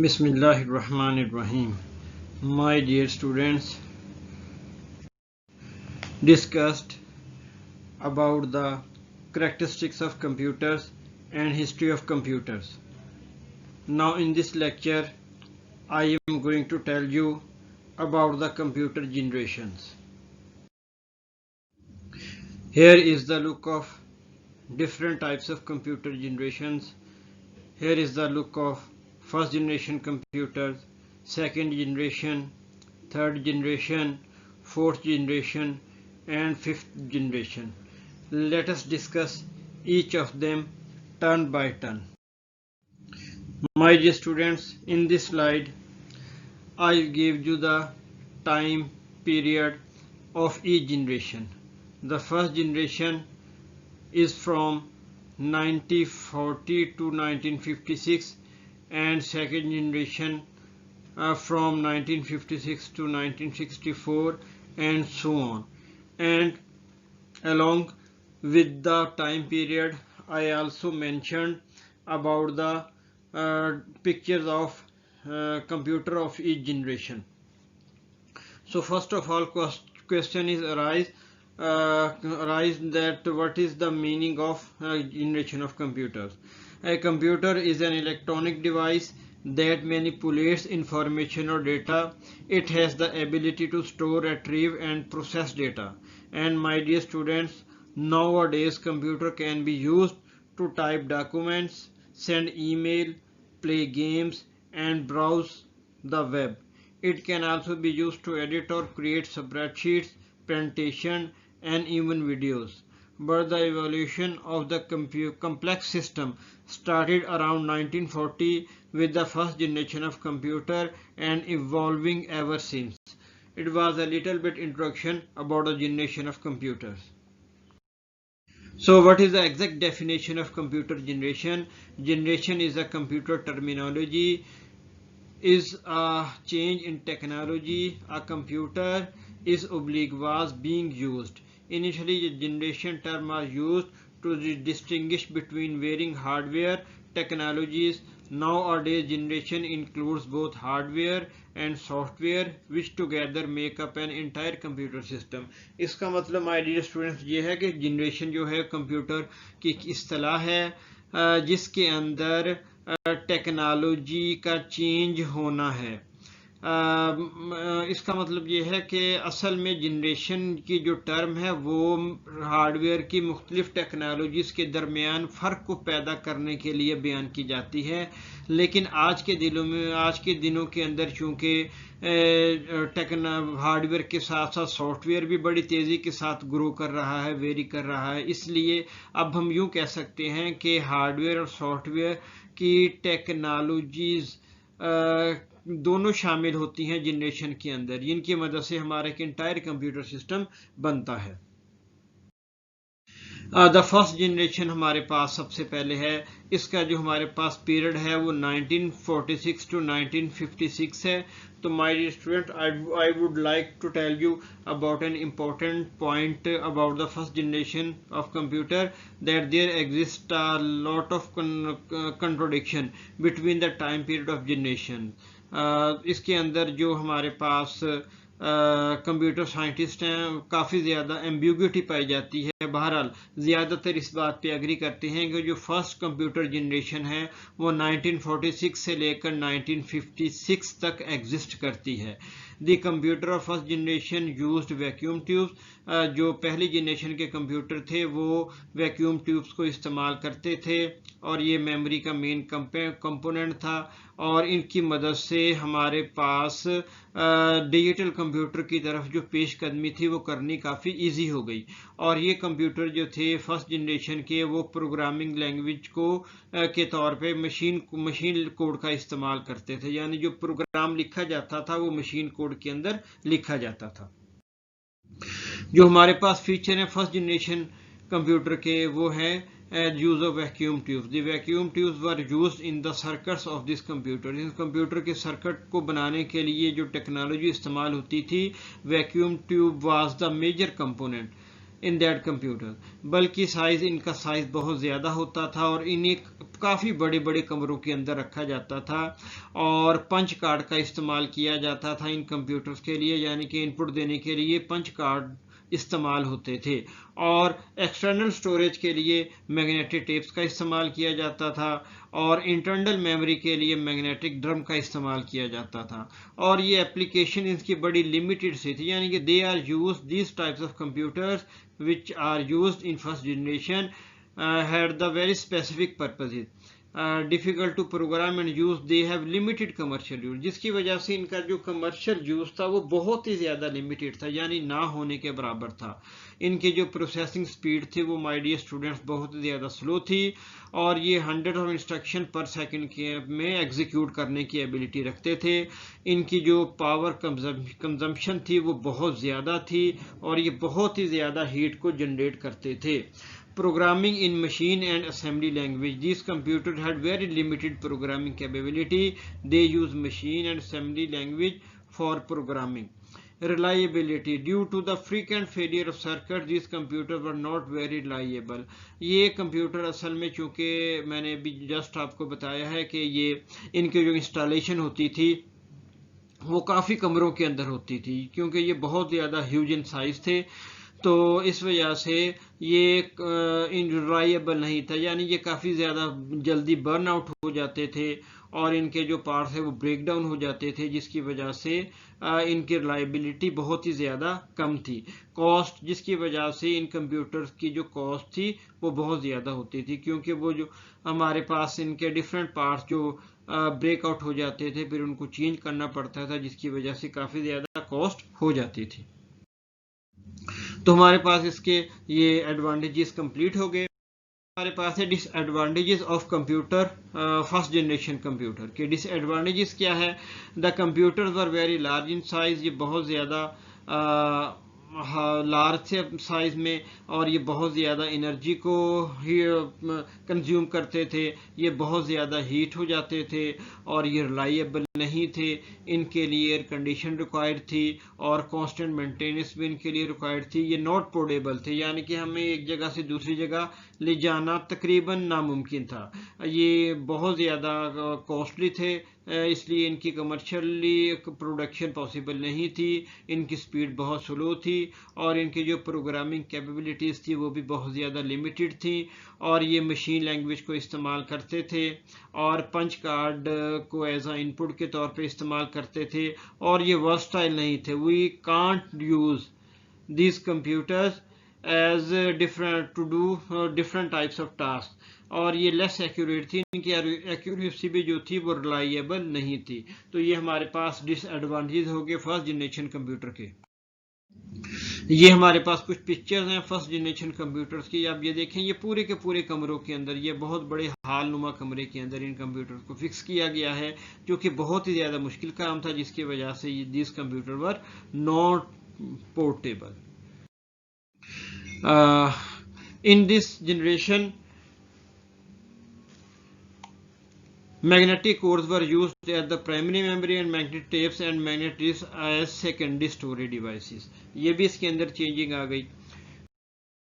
Bismillahirrahmanirrahim. My dear students, discussed about the characteristics of computers and history of computers. Now in this lecture, I am going to tell you about the computer generations. Here is the look of different types of computer generations. Here is the look of first generation computers, second generation, third generation, fourth generation, and fifth generation. Let us discuss each of them turn by turn. My dear students, in this slide, I gave you the time period of each generation. The first generation is from 1940 to 1956 and second generation from 1956 to 1964 and so on. And along with the time period, I also mentioned about the pictures of computer of each generation. So first of all, question is arise that what is the meaning of generation of computers. A computer is an electronic device that manipulates information or data. It has the ability to store, retrieve and process data. And my dear students, nowadays computer can be used to type documents, send email, play games and browse the web. It can also be used to edit or create spreadsheets, presentation and even videos. But the evolution of the complex system started around 1940 with the first generation of computer and evolving ever since. It was a little bit introduction about the generation of computers. So what is the exact definition of computer generation? Generation is a computer terminology, is a change in technology. A computer was being used. Initially, the generation term was used to distinguish between varying hardware technologies. Nowadays, generation includes both hardware and software, which together make up an entire computer system. इसका मतलब my dear students ये है कि generation जो है computer की इस्तेलाह है जिसके अंदर टेक्नोलॉजी का चेंज होना है। इसका मतलब ये है कि असल में जनरेशन की जो टर्म है वो हार्डवेयर की मुख्तलिफ टेक्नोलॉजीज़ के दरमियान फ़र्क को पैदा करने के लिए बयान की जाती है। लेकिन आज के दिनों के अंदर चूँकि हार्डवेयर के साथ साथ सॉफ्टवेयर भी बड़ी तेज़ी के साथ ग्रो कर रहा है, वेरी कर रहा है, इसलिए अब हम यूँ कह सकते हैं कि हार्डवेयर और सॉफ्टवेयर की टेक्नोलॉजीज़ दोनों शामिल होती हैं जनरेशन के अंदर, जिनकी मदद से हमारा एक इंटायर कंप्यूटर सिस्टम बनता है। द फर्स्ट जनरेशन हमारे पास सबसे पहले है। इसका जो हमारे पास पीरियड है वो 1946 टू 1956 है। तो my dear student, I would like to tell you about an important point about the first generation of computer, that there exists a lot of contradiction between the time period of generation. इसके अंदर जो हमारे पास computer scientist हैं काफ़ी ज़्यादा ambiguity पाई जाती है। बहरहाल ज़्यादातर इस बात पे एग्री करते हैं कि जो फर्स्ट कंप्यूटर जनरेशन है वो 1946 से लेकर 1956 तक एग्जिस्ट करती है। The computer of first generation used vacuum tubes. जो पहली जनरेशन के कंप्यूटर थे वो वैक्यूम ट्यूब्स को इस्तेमाल करते थे और ये मेमोरी का मेन कंपोनेंट था और इनकी मदद से हमारे पास डिजिटल कंप्यूटर की तरफ जो पेशकदमी थी वो करनी काफ़ी इजी हो गई। और ये कंप्यूटर जो थे फर्स्ट जनरेशन के वो प्रोग्रामिंग लैंग्वेज को के तौर पे मशीन कोड का इस्तेमाल करते थे, यानी जो प्रोग्राम लिखा जाता था वो मशीन कोड के अंदर लिखा जाता था। जो हमारे पास फीचर है फर्स्ट जनरेशन कंप्यूटर के वो है use of vacuum tubes. The vacuum tubes were used in the circuits of this computer. इस कंप्यूटर के सर्किट को बनाने के लिए जो टेक्नोलॉजी इस्तेमाल होती थी, vacuum tube was the major component. In that computer, बल्कि इनका साइज बहुत ज़्यादा होता था और इन्हें काफ़ी बड़े बड़े कमरों के अंदर रखा जाता था और पंच कार्ड का इस्तेमाल किया जाता था इन कंप्यूटर्स के लिए, यानी कि इनपुट देने के लिए पंच कार्ड इस्तेमाल होते थे और एक्सटर्नल स्टोरेज के लिए मैग्नेटिक टेप्स का इस्तेमाल किया जाता था और इंटरनल मेमोरी के लिए मैग्नेटिक ड्रम का इस्तेमाल किया जाता था और ये एप्लीकेशन इसकी बड़ी लिमिटेड सी थी, यानी कि they are use these types of computers which are used in first generation had the very specific purposes, difficult to program and use, they have limited commercial use, जिसकी वजह से इनका जो कमर्शियल यूज था वो बहुत ही ज़्यादा लिमिटेड था, यानी ना होने के बराबर था। इनकी जो प्रोसेसिंग स्पीड थी वो माय डियर स्टूडेंट्स बहुत ही ज़्यादा स्लो थी और ये 100 ऑफ इंस्ट्रक्शन पर सेकंड में एग्जीक्यूट करने की एबिलिटी रखते थे। इनकी जो पावर कंजम्पशन थी वो बहुत ज़्यादा थी और ये बहुत ही ज़्यादा हीट को जनरेट करते थे। Programming in machine and assembly language, these computers had very limited programming capability, they use machine and assembly language for programming. Reliability, due to the frequent failure of circuits, these computers were not very reliable. ये computer असल में, चूँकि मैंने अभी just आपको बताया है कि ये इनकी जो इंस्टॉलेशन होती थी वो काफ़ी कमरों के अंदर होती थी, क्योंकि ये बहुत ज़्यादा ह्यूज इन साइज थे, तो इस वजह से ये इनरिलायबल नहीं था, यानी ये काफ़ी ज़्यादा जल्दी बर्न आउट हो जाते थे और इनके जो पार्ट्स है वो ब्रेक डाउन हो जाते थे, जिसकी वजह से इनकी रिलायबिलिटी बहुत ही ज़्यादा कम थी। कॉस्ट, जिसकी वजह से इन कंप्यूटर्स की जो कॉस्ट थी वो बहुत ज़्यादा होती थी, क्योंकि वो जो हमारे पास इनके डिफरेंट पार्ट्स जो ब्रेकआउट हो जाते थे फिर उनको चेंज करना पड़ता था, जिसकी वजह से काफ़ी ज़्यादा कॉस्ट हो जाती थी। तो हमारे पास इसके ये एडवांटेजेस कंप्लीट हो गए। हमारे पास है disadvantages of computer, first generation computer के डिसएडवांटेजेस क्या है। The computers were very large in size, ये बहुत ज़्यादा लार्ज से साइज में और ये बहुत ज़्यादा एनर्जी को कंज्यूम करते थे, ये बहुत ज़्यादा हीट हो जाते थे और ये रिलायबल नहीं थे। इनके लिए एयर कंडीशन रिक्वायर्ड थी और कांस्टेंट मेंटेनेंस भी इनके लिए रिक्वायर्ड थी। ये नॉट पोर्टेबल थे, यानी कि हमें एक जगह से दूसरी जगह ले जाना तकरीबन नामुमकिन था। ये बहुत ज़्यादा कॉस्टली थे, इसलिए इनकी कमर्शियली प्रोडक्शन पॉसिबल नहीं थी। इनकी स्पीड बहुत स्लो थी और इनकी जो प्रोग्रामिंग कैपेबिलिटीज़ थी वो भी बहुत ज़्यादा लिमिटेड थी और ये मशीन लैंग्वेज को इस्तेमाल करते थे और पंच कार्ड को एज आ इनपुट के तौर पे इस्तेमाल करते थे और ये वर्सटाइल नहीं थे। We can't use these computers as different types of tasks, और ये लेस एक्यूरेट थी, इनकी एक्यूरेसी भी जो थी वो रिलायबल नहीं थी। तो ये हमारे पास डिसएडवांटेज हो गए फर्स्ट जनरेशन कंप्यूटर के। ये हमारे पास कुछ पिक्चर्स हैं फर्स्ट जनरेशन कंप्यूटर्स की। आप ये देखें, ये पूरे के पूरे कमरों के अंदर, ये बहुत बड़े हाल नुमा कमरे के अंदर इन कंप्यूटर्स को फिक्स किया गया है, जो कि बहुत ही ज़्यादा मुश्किल काम था, जिसकी वजह से this computer were not portable. In this generation, magnetic cores were used as the primary memory and magnetic tapes and magnetic disks as secondary storage devices. ये भी इसके अंदर चेंजिंग आ गई।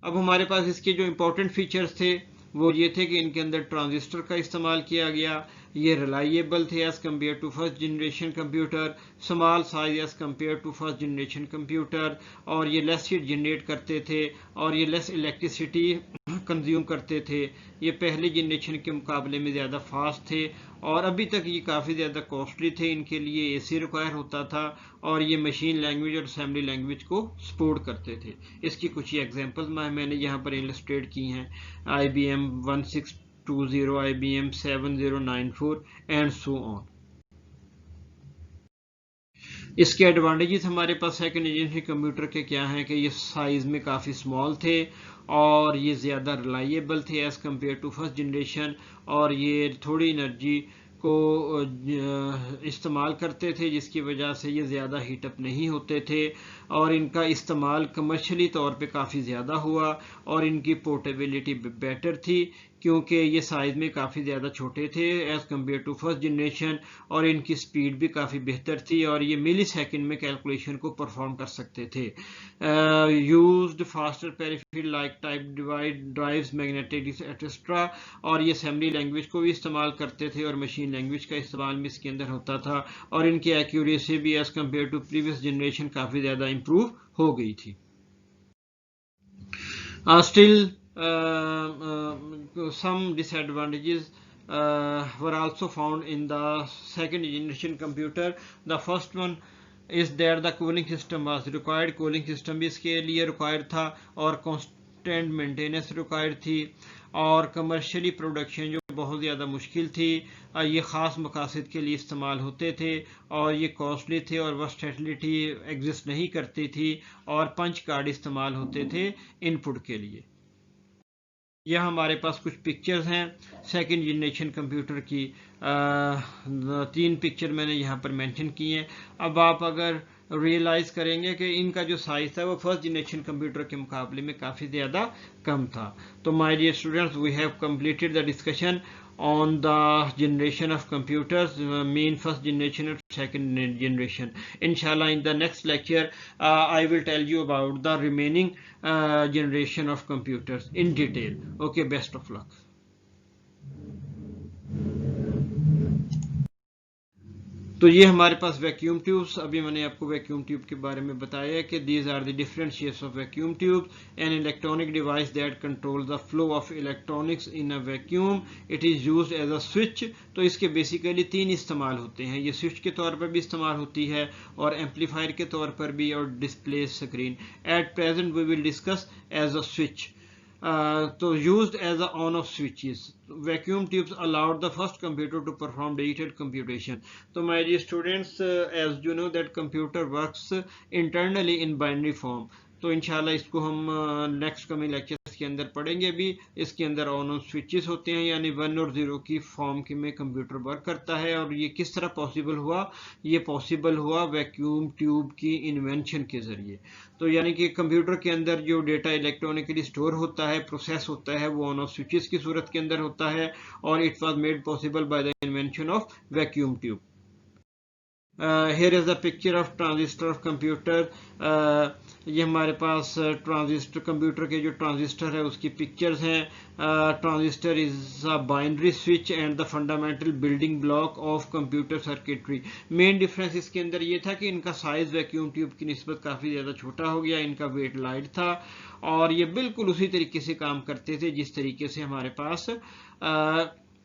अब हमारे पास इसके जो इम्पोर्टेंट फीचर्स थे वो ये थे कि इनके अंदर ट्रांजिस्टर का इस्तेमाल किया गया, ये रिलायबल थे as compared to first generation computer, small size as compared to first generation computer, और ये लेस हीट जनरेट करते थे और ये लेस इलेक्ट्रिसिटी कंज्यूम करते थे। ये पहले जनरेशन के मुकाबले में ज़्यादा फास्ट थे और अभी तक ये काफ़ी ज़्यादा कॉस्टली थे, इनके लिए एसी रिक्वायर होता था और ये मशीन लैंग्वेज और असेंबली लैंग्वेज को सपोर्ट करते थे। इसकी कुछ ही एग्जांपल्स मैंने यहाँ पर इलस्ट्रेट की हैं, IBM 1620, IBM 7094 and so on. इसके एडवांटेजेस हमारे पास सेकंड जनरेशन कंप्यूटर के क्या हैं कि ये साइज में काफ़ी स्मॉल थे और ये ज़्यादा रिलायबल थे as compared to first generation, और ये थोड़ी एनर्जी को इस्तेमाल करते थे, जिसकी वजह से ये ज़्यादा हीटअप नहीं होते थे और इनका इस्तेमाल कमर्शियली तौर पे काफ़ी ज़्यादा हुआ और इनकी पोर्टेबिलिटी बेटर थी। क्योंकि ये साइज में काफ़ी ज़्यादा छोटे थे as compared to first generation, और इनकी स्पीड भी काफ़ी बेहतर थी और ये मिली सेकेंड में कैलकुलेशन को परफॉर्म कर सकते थे। Used faster peripheral like type divide drives magnetic etcetera, और ये असेंबली लैंग्वेज को भी इस्तेमाल करते थे और मशीन लैंग्वेज का इस्तेमाल भी इसके अंदर होता था, और इनकी एक्यूरेसी भी as compared to previous generation काफ़ी ज़्यादा इम्प्रूव हो गई थी। Still, some disadvantages were also found in the second generation computer. The first one is that the cooling system was required. Cooling system भी इसके लिए required था और constant maintenance required थी, और कमर्शियली प्रोडक्शन जो बहुत ज़्यादा मुश्किल थी। ये ख़ास मकासद के लिए इस्तेमाल होते थे और ये कॉस्टली थे और वर्सटैटिलिटी एग्जिस्ट नहीं करती थी, और पंच कार्ड इस्तेमाल होते थे इनपुट के लिए। यह हमारे पास कुछ पिक्चर्स हैं सेकंड जनरेशन कंप्यूटर की। 3 पिक्चर मैंने यहाँ पर मेंशन की हैं। अब आप अगर रियलाइज़ करेंगे कि इनका जो साइज़ था वो फर्स्ट जनरेशन कंप्यूटर के मुकाबले में काफ़ी ज़्यादा कम था। तो my dear students, we have completed the discussion on the generation of computers, mean first generation and second generation. Inshallah, in the next lecture I will tell you about the remaining generation of computers in detail. Okay, best of luck. तो ये हमारे पास vacuum tubes, अभी मैंने आपको vacuum tube के बारे में बताया कि these are the different shapes of vacuum tube, an electronic device that control the flow of electronics in a vacuum, it is used as a switch. तो इसके बेसिकली 3 इस्तेमाल होते हैं, ये स्विच के तौर पर भी इस्तेमाल होती है और एम्पलीफायर के तौर पर भी, और display screen. At present we will discuss as a switch. So used as a on-off switches. Vacuum tubes allowed the first computer to perform digital computation. So my dear students, as you know that computer works internally in binary form. तो इंशाल्लाह इसको हम next coming lectures के अंदर पढ़ेंगे भी। इसके अंदर ऑन ऑफ स्विचेस होते हैं, यानी 1 और 0 की फॉर्म के में कंप्यूटर वर्क करता है। और ये किस तरह पॉसिबल हुआ? ये पॉसिबल हुआ वैक्यूम ट्यूब की इन्वेंशन के ज़रिए। तो यानी कि कंप्यूटर के अंदर जो डेटा इलेक्ट्रॉनिकली स्टोर होता है, प्रोसेस होता है, वो ऑन ऑफ स्विचेस की सूरत के अंदर होता है, और it was made possible by the invention of vacuum tube. Here is the picture of transistor of computer. ये हमारे पास ट्रांजिस्टर, कंप्यूटर के जो ट्रांजिस्टर है उसकी पिक्चर्स हैं। Transistor is a binary switch and the fundamental building block of computer circuitry. Main difference इसके अंदर ये था कि इनका साइज वैक्यूम ट्यूब की निस्बत काफ़ी ज़्यादा छोटा हो गया, इनका वेट लाइट था, और ये बिल्कुल उसी तरीके से काम करते थे जिस तरीके से हमारे पास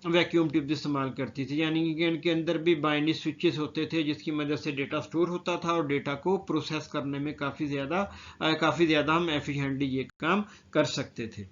वैक्यूम ट्यूब इस्तेमाल करती थी। यानी कि इनके अंदर भी बाइनरी स्विचेस होते थे जिसकी मदद से डेटा स्टोर होता था और डेटा को प्रोसेस करने में काफ़ी ज़्यादा हम एफिशिएंटली ये काम कर सकते थे।